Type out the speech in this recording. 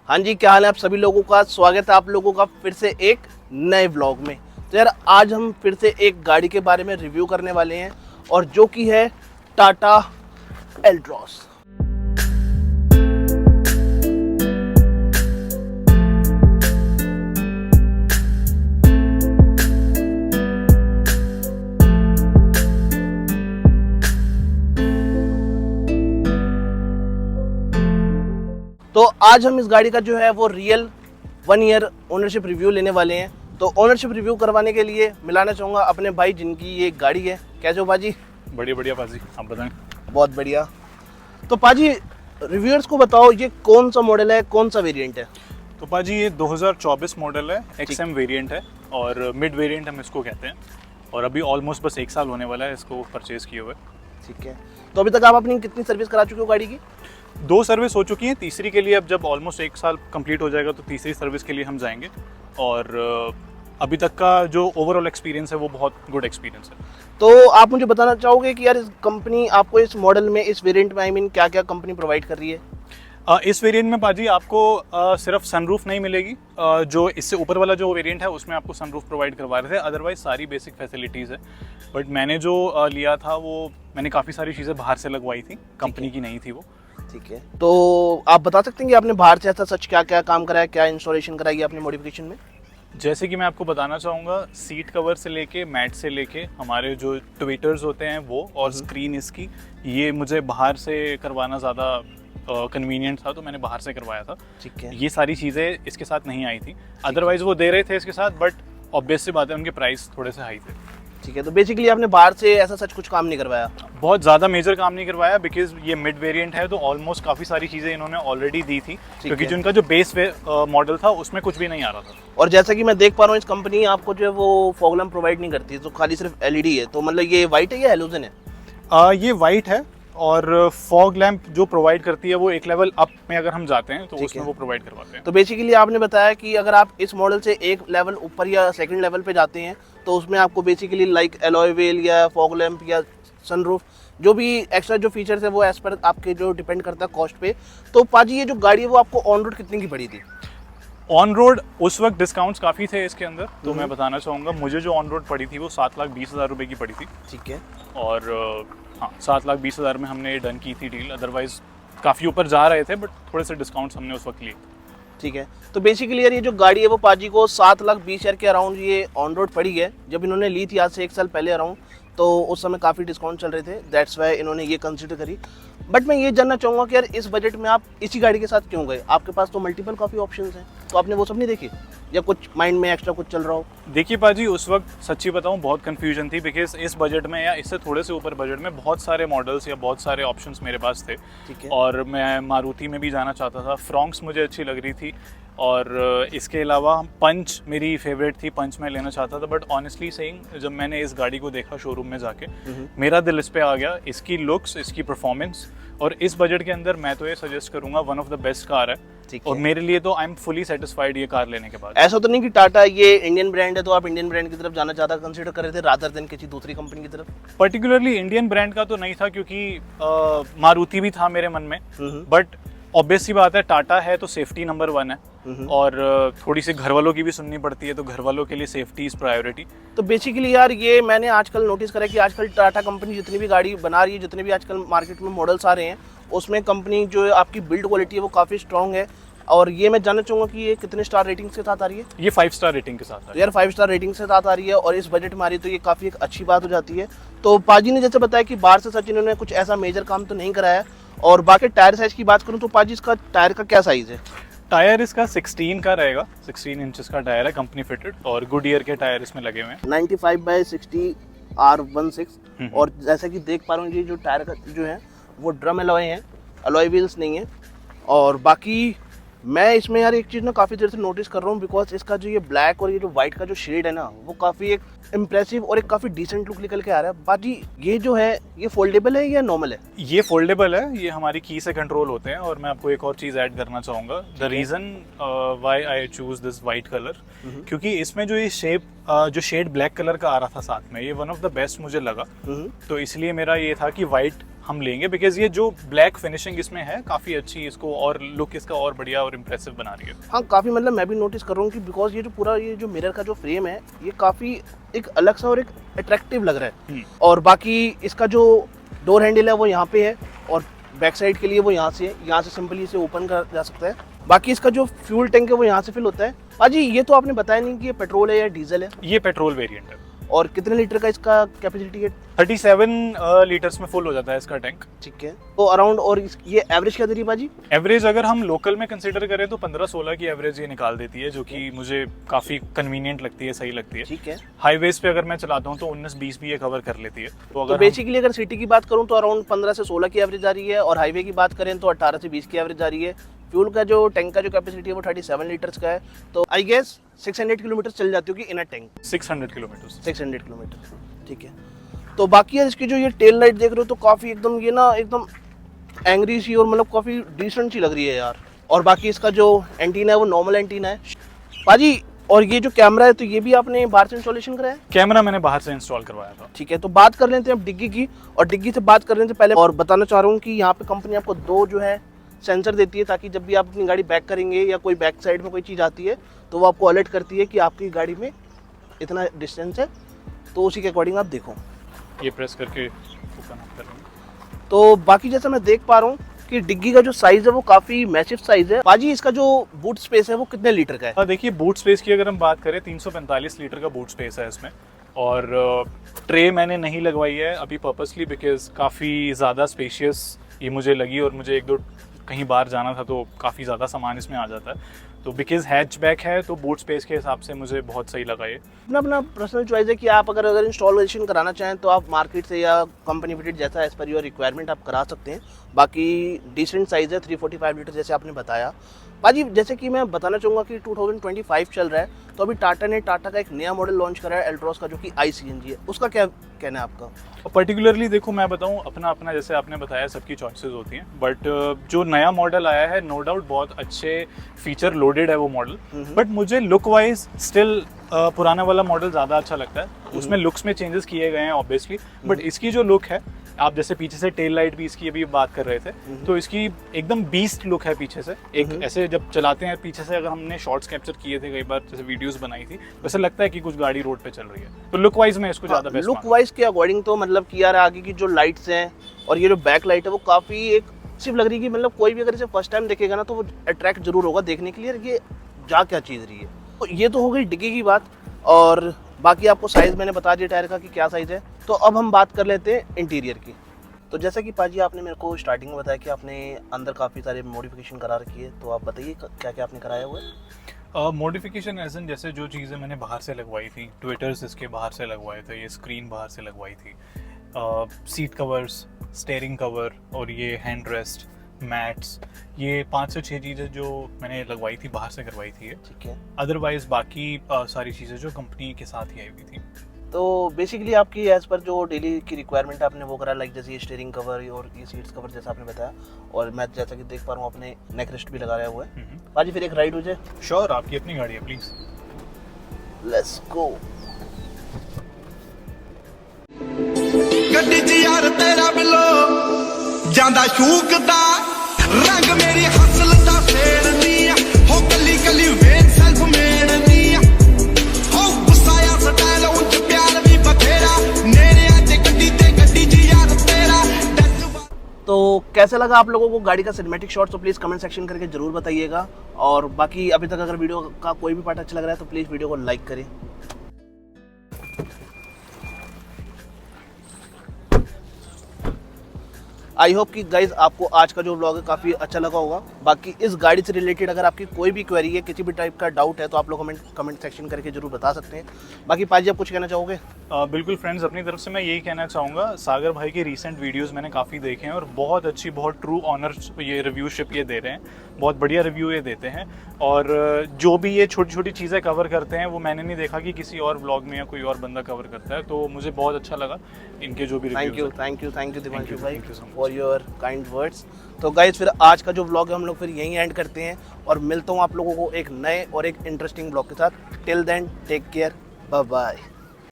हाँ जी, क्या हाल है आप सभी लोगों का। स्वागत है आप लोगों का फिर से एक नए व्लॉग में। तो यार आज हम फिर से एक गाड़ी के बारे में रिव्यू करने वाले हैं और जो कि है टाटा एल्ट्रॉस। तो आज हम इस गाड़ी का जो है वो रियल 1 ईयर ओनरशिप रिव्यू लेने वाले हैं। तो ओनरशिप रिव्यू करवाने के लिए मिलाना चाहूँगा अपने भाई जिनकी ये गाड़ी है। कैसे हो पाजी? बढ़िया बढ़िया पाजी, आप बताएं। बहुत बढ़िया। तो पाजी रिव्यूअर्स को बताओ ये कौन सा मॉडल है, कौन सा वेरिएंट है? तो पाजी ये 2024 मॉडल है, XM वेरिएंट है और मिड वेरिएंट हम इसको कहते हैं और अभी ऑलमोस्ट बस 1 साल होने वाला है इसको परचेज़ किए हुए। ठीक है। तो अभी तक आप अपनी कितनी सर्विस करा चुके हो गाड़ी की? 2 सर्विस हो चुकी हैं, तीसरी के लिए अब जब ऑलमोस्ट 1 साल कंप्लीट हो जाएगा तो तीसरी सर्विस के लिए हम जाएंगे। और अभी तक का जो ओवरऑल एक्सपीरियंस है वो बहुत गुड एक्सपीरियंस है। तो आप मुझे बताना चाहोगे कि यार इस कंपनी आपको इस मॉडल में, इस वेरिएंट में, आई मीन क्या क्या कंपनी प्रोवाइड कर रही है? इस वेरिएंट में पाजी आपको सिर्फ सनरूफ नहीं मिलेगी, जो इससे ऊपर वाला जो वेरिएंट है उसमें आपको सनरूफ प्रोवाइड करवा रहे थे, अदरवाइज सारी बेसिक फैसिलिटीज़ है। बट मैंने जो लिया था वो मैंने काफ़ी सारी चीज़ें बाहर से लगवाई थी, कंपनी की नहीं थी वो। ठीक है। तो आप बता सकते हैं कि आपने बाहर से ऐसा सच क्या क्या काम कराया, क्या इंस्टॉलेशन कराई है आपने मॉडिफिकेशन में? जैसे कि मैं आपको बताना चाहूँगा, सीट कवर से लेके मैट से लेके हमारे जो ट्विटर्स होते हैं वो और स्क्रीन इसकी, ये मुझे बाहर से करवाना ज़्यादा कन्वीनियंट था तो मैंने बाहर से करवाया था। ठीक है। ये सारी चीज़ें इसके साथ नहीं आई थी, अदरवाइज वो दे रहे थे इसके साथ, बट ऑब्वियस सी बात है उनके प्राइस थोड़े से हाई थे। ठीक है। तो बेसिकली आपने बाहर से ऐसा सच कुछ काम नहीं करवाया? बहुत ज़्यादा मेजर काम नहीं करवाया, बिकॉज ये मिड वेरिएंट है तो ऑलमोस्ट काफ़ी सारी चीज़ें इन्होंने ऑलरेडी दी थी, क्योंकि जो इनका जो बेस मॉडल था उसमें कुछ भी नहीं आ रहा था। और जैसा कि मैं देख पा रहा हूँ इस कंपनी आपको जो है वो फॉग लैम्प प्रोवाइड नहीं करती, तो खाली सिर्फ एलईडी है। तो मतलब ये वाइट है या हेलोजन है? ये वाइट है और फॉग लैम्प जो प्रोवाइड करती है वो एक लेवल अप में अगर हम जाते हैं तो उसमें वो प्रोवाइड करवाते हैं। तो बेसिकली आपने बताया कि अगर आप इस मॉडल से एक लेवल ऊपर या सेकंड लेवल पे जाते हैं तो उसमें आपको बेसिकली लाइक एलॉय व्हील या फॉग लैम्प या सनरूफ जो भी एक्स्ट्रा जो फीचर्स है वो एज पर आपके जो डिपेंड करता है कॉस्ट पे। तो पाजी ये जो गाड़ी है वो आपको ऑन रोड कितने की पड़ी थी? ऑन रोड उस वक्त डिस्काउंट्स काफ़ी थे इसके अंदर, तो मैं बताना चाहूँगा मुझे जो ऑन रोड पड़ी थी वो 7,20,000 रुपये की पड़ी थी। ठीक है। और हाँ, 7,20,000 में हमने डन की थी डील, अदरवाइज काफ़ी ऊपर जा रहे थे बट थोड़े से डिस्काउंट्स हमने उस वक्त लिए। ठीक है। तो बेसिकली यार ये जो गाड़ी है वो पाजी को 7,20,000 के अराउंड ये ऑन रोड पड़ी है। जब इन्होंने ली थी आज से 1 साल पहले अराउंड, तो उस समय काफ़ी डिस्काउंट चल रहे थे, दैट्स वाई इन्होंने ये कंसिडर करी। बट मैं ये जानना चाहूँगा कि यार इस बजट में आप इसी गाड़ी के साथ क्यों गए? आपके पास तो मल्टीपल काफ़ी ऑप्शंस हैं, तो आपने वो सब नहीं देखी या कुछ माइंड में एक्स्ट्रा कुछ चल रहा हो? देखिए पाजी, उस वक्त सच्ची बताऊं बहुत कंफ्यूजन थी, बिकॉज इस बजट में या इससे थोड़े से ऊपर बजट में बहुत सारे मॉडल्स या बहुत सारे ऑप्शंस मेरे पास थे। ठीक है। और मैं मारुति में भी जाना चाहता था, फ्रॉन्क्स मुझे अच्छी लग रही थी और इसके अलावा पंच मेरी फेवरेट थी, पंच मैं लेना चाहता था। बट ऑनेस्टली सेइंग जब मैंने इस गाड़ी को देखा शोरूम में जाके, मेरा दिल इस पे आ गया, इसकी लुक्स, इसकी परफॉर्मेंस, और इस बजट के अंदर मैं तो ये सजेस्ट करूंगा one of the best car है। और मेरे लिए तो आई एम फुली सेटिस्फाइड ये कार लेने के बाद। ऐसा तो नहीं कि टाटा ये इंडियन ब्रांड है तो आप इंडियन ब्रांड की तरफ जाना ज़्यादा कंसीडर कर रहे थे रादर देन किसी दूसरी कंपनी की तरफ? पर्टिकुलरली इंडियन ब्रांड का तो नहीं था, क्योंकि मारुति भी था मेरे मन में, बट ऑब्वियस सी बात है टाटा है तो सेफ्टी नंबर 1 है और थोड़ी सी घर वालों की भी सुननी पड़ती है, तो घर वालों के लिए सेफ्टी इज प्रायोरिटी। तो बेसिकली यार ये मैंने आजकल नोटिस करा कि आजकल टाटा कंपनी जितनी भी गाड़ी बना रही है, जितने भी आजकल मार्केट में मॉडल्स आ रहे हैं, उसमें कंपनी जो आपकी बिल्ड क्वालिटी है वो काफ़ी स्ट्रॉन्ग है। और ये मैं जानना चाहूँगा कि ये कितने स्टार रेटिंग के साथ आ रही है? ये 5 स्टार रेटिंग के साथ तो यार 5 स्टार रेटिंग के साथ आ रही है और इस बजट में आ रही है तो ये काफ़ी एक अच्छी बात हो जाती है। तो पाजी ने जैसे बताया कि बाहर से सच इन्होंने कुछ ऐसा मेजर काम तो नहीं कराया। और बाकी टायर साइज की बात करूँ तो पाजी इसका टायर का क्या साइज़ है? टायर इसका 16 का रहेगा, 16 इंचेस का टायर है, कंपनी फिटेड, और गुडियर के टायर इसमें लगे हुए हैं 95/60 R16। और जैसा कि देख पा रहा हूँ ये जो टायर का जो है वो ड्रम एलॉय है, अलॉय व्हील्स नहीं है। और बाकी मैं इसमें यार एक चीज़ ना काफ़ी देर से नोटिस कर रहा हूँ, बिकॉज इसका जो ये ब्लैक और ये जो वाइट का जो शेड है ना वो काफ़ी एक इम्प्रेसिव और एक काफ़ी डिसेंट लुक निकल के आ रहा है। बाकी ये जो है ये फोल्डेबल है या नॉर्मल है? ये फोल्डेबल है, ये हमारी की से कंट्रोल होते हैं। और मैं आपको एक और चीज़ ऐड करना चाहूँगा, the reason why I choose this white colour, क्योंकि इसमें जो ये जो शेड ब्लैक कलर का आ रहा था साथ में, ये वन ऑफ द बेस्ट मुझे लगा। तो इसलिए मेरा ये था कि वाइट हम लेंगे, बिकॉज ये जो ब्लैक फिनिशिंग इसमें है काफ़ी अच्छी, इसको और लुक इसका और बढ़िया और इम्प्रेसिव बना रही है। हाँ काफ़ी, मतलब मैं भी नोटिस कर रहा हूँ कि बिकॉज ये जो पूरा ये जो मिरर का जो फ्रेम है ये काफ़ी एक अलग सा और एक अट्रैक्टिव लग रहा है। और बाकी इसका जो डोर हैंडल है वो यहाँ पे है और बैक साइड के लिए वो यहाँ से सिंपली इसे ओपन करा जा सकता है। बाकी इसका जो फ्यूल टैंक है वो यहाँ से फिल होता है। बाजी ये तो आपने बताया नहीं कि ये पेट्रोल है या डीजल है? ये पेट्रोल वेरिएंट है। और कितने लीटर का इसका कैपेसिटी है? 37 लीटर्स में फुल हो जाता है इसका टैंक। ठीक है, तो अराउंड, और ये एवरेज क्या दे रही है बाजी? एवरेज अगर हम लोकल में कंसीडर करें तो 15-16 की एवरेज ये निकाल देती है, जो कि मुझे काफ़ी कन्वीनियंट लगती है, सही लगती है। ठीक है, हाईवेज पे अगर मैं चलाता हूँ तो 19-20 भी ये कवर कर लेती है। तो बेसिकली अगर सिटी की बात करूँ तो अराउंड 15 से 16 की एवरेज आ रही है, और हाईवे की बात करें तो 18 से 20 की एवरेज आ रही है। फ्यूल का जो टैंक का जो कैपेसिटी है वो 37 लीटर्स का है, तो आई गेस 600 किलोमीटर चल जाती होगी इन अ टैंक। 600 किलोमीटर। ठीक है, तो बाकी है इसकी जो ये टेल लाइट देख रहे हो तो काफ़ी एकदम ये ना एकदम एंग्री सी और मतलब काफ़ी डिसेंट सी लग रही है यार। और बाकी इसका जो एंटीना है वो नॉर्मल एंटीना है बाजी। और ये जो कैमरा है तो ये भी आपने बाहर से इंस्टॉलेशन कराया? कैमरा मैंने बाहर से इंस्टॉल करवाया था। ठीक है, तो बात कर लेते हैं अब डिग्गी की। और डिग्गी से बात करने से पहले और बताना चाह रहा हूँ कि यहाँ पे कंपनी आपको 2 जो है सेंसर देती है, ताकि जब भी आप अपनी गाड़ी बैक करेंगे या कोई बैक साइड में कोई चीज़ आती है तो वो आपको अलर्ट करती है कि आपकी गाड़ी में इतना डिस्टेंस है, तो उसी के अकॉर्डिंग आप देखो। ये प्रेस करके ओपन अप करेंगे। तो बाकी जैसा मैं देख पा रहा हूँ कि डिग्गी का जो साइज़ है वो काफ़ी मैसिव साइज़ है। बाजी इसका जो बूट स्पेस है वो कितने लीटर का है? देखिए बूट स्पेस की अगर हम बात करें 345 लीटर का बूट स्पेस है इसमें। और ट्रे मैंने नहीं लगवाई है अभी पर्पसली, बिकॉज काफ़ी ज़्यादा स्पेशियस ये मुझे लगी, और मुझे एक दो कहीं बाहर जाना था तो काफ़ी ज़्यादा सामान इसमें आ जाता है। तो बिकॉज हैचबैक है तो बूट स्पेस के हिसाब से मुझे बहुत सही लगा ये। अपना पर्सनल चॉइस है कि आप अगर इंस्टॉलेशन कराना चाहें तो आप मार्केट से या कंपनी फिटेड जैसा एज पर योर रिक्वायरमेंट आप करा सकते हैं। बाकी डिसेंट साइज़ है 345 लीटर जैसे आपने बताया। बाजी जैसे कि मैं बताना चाहूँगा कि 2025 चल रहा है, तो अभी टाटा ने टाटा का एक नया मॉडल लॉन्च करा है एल्ट्रॉस का, जो कि ICNG है। उसका क्या कहना है आपका? पर्टिकुलरली देखो मैं बताऊं, अपना जैसे आपने बताया सबकी चॉइसेस होती हैं, बट जो नया मॉडल आया है नो डाउट बहुत अच्छे फीचर लोडेड है वो मॉडल, बट मुझे लुक वाइज स्टिल पुराना वाला मॉडल ज़्यादा अच्छा लगता है। उसमें लुक्स में चेंजेस किए गए हैं ऑब्वियसली, बट इसकी जो लुक है, आप जैसे पीछे से टेल लाइट भी इसकी अभी बात कर रहे थे, तो इसकी एकदम बीस्ट लुक है पीछे से। एक ऐसे जब चलाते हैं पीछे से, अगर हमने शॉट्स कैप्चर किए थे कई बार, जैसे वीडियोस बनाई थी, वैसे लगता है कि कुछ गाड़ी रोड पे चल रही है। तो लुक वाइज में इसको ज़्यादा बेस्ट लुक वाइज के अकॉर्डिंग तो मतलब कि यार आगे की जो लाइट्स हैं और ये जो बैक लाइट है वो काफ़ी एक सिर्फ लग रही है कि मतलब कोई भी अगर इसे फर्स्ट टाइम देखेगा ना तो वो अट्रैक्ट जरूर होगा देखने के लिए ये जा क्या चीज़ रही है। तो ये तो हो गई डिग्गी की बात, और बाकी आपको साइज़ मैंने बता दिया टायर का कि क्या साइज़ है। तो अब हम बात कर लेते हैं इंटीरियर की। तो जैसा कि पाजी आपने मेरे को स्टार्टिंग में बताया कि आपने अंदर काफ़ी सारे मॉडिफिकेशन करा रखी है, तो आप बताइए क्या क्या आपने कराया हुआ है? मॉडिफिकेशन एज इन जैसे जो चीज़ें मैंने बाहर से लगवाई थी, ट्विटर्स इसके बाहर से लगवाए थे, ये स्क्रीन बाहर से लगवाई थी, सीट कवर्स, स्टेयरिंग कवर और ये हैंड रेस्ट, मैट्स, ये 5 से 6 चीज़ें जो मैंने लगवाई थी बाहर से करवाई थी। ठीक है, अदरवाइज बाकी सारी चीज़ें जो कंपनी के साथ ही आई हुई थी। तो बेसिकली आपकी एज पर जो डेली की रिक्वायरमेंट है आपने वो करा, लाइक जैसे ये स्टीयरिंग कवर और ये सीट्स कवर जैसा आपने बताया, और मैं जैसा कि देख पा रहा हूँ आपने नेक रेस्ट भी लगाया हुआ है। बाजी फिर एक राइड हो जाए? श्योर, आपकी अपनी गाड़ी है, प्लीज लेट्स गो। गड्डी च यार तेरा बिलो ਜਾਂਦਾ ਸ਼ੂਕਦਾ ਰੰਗ ਮੇਰੀ ਹਸਲ ਦਾ ਫੇਰਨੀ ਹੋ ਕੱਲੀ ਕੱਲੀ ਵੇਖ ਸੈਲਫ ਮੇੜਨੀ ਹੋ ਗੁੱਸਾਇਆ ਸਟਾਈਲ ਉੱਚ ਪਿਆਰ ਵੀ ਬਥੇਰਾ ਨੇੜੇ ਅੱਜ ਗੱਡੀ ਤੇ ਗੱਡੀ ਚ ਯਾਰ तेरा। तो कैसा लगा आप लोगों को गाड़ी का सिनेमैटिक शॉट, तो प्लीज़ कमेंट सेक्शन करके जरूर बताइएगा। और बाकी अभी तक अगर वीडियो का कोई भी पार्ट अच्छा लग रहा है तो प्लीज़ वीडियो को लाइक करें। आई होप कि गाइज आपको आज का जो व्लॉग है काफ़ी अच्छा लगा होगा। बाकी इस गाड़ी से रिलेटेड अगर आपकी कोई भी क्वेरी है, किसी भी टाइप का डाउट है, तो आप लोग कमेंट सेक्शन करके जरूर बता सकते हैं। बाकी पाजी आप कुछ कहना चाहोगे? बिल्कुल फ्रेंड्स, अपनी तरफ से मैं यही कहना चाहूँगा, सागर भाई के रीसेंट वीडियोस मैंने काफ़ी देखे हैं और बहुत अच्छी, बहुत ट्रू ऑनर ये रिव्यूशिप ये दे रहे हैं, बहुत बढ़िया रिव्यू ये देते हैं। और जो भी ये छोटी छोटी चीज़ें कवर करते हैं वो मैंने नहीं देखा कि किसी और व्लॉग में या कोई और बंदा कवर करता है, तो मुझे बहुत अच्छा लगा इनके जो भी रिव्यूज। थैंक यू दिवांशु भाई फॉर योर काइंड वर्ड्स। तो गाइज फिर आज का जो व्लॉग है हम लोग फिर यहीं एंड करते हैं, और मिलता हूँ आप लोगों को एक नए और एक इंटरेस्टिंग व्लॉग के साथ। Till then take care, bye bye.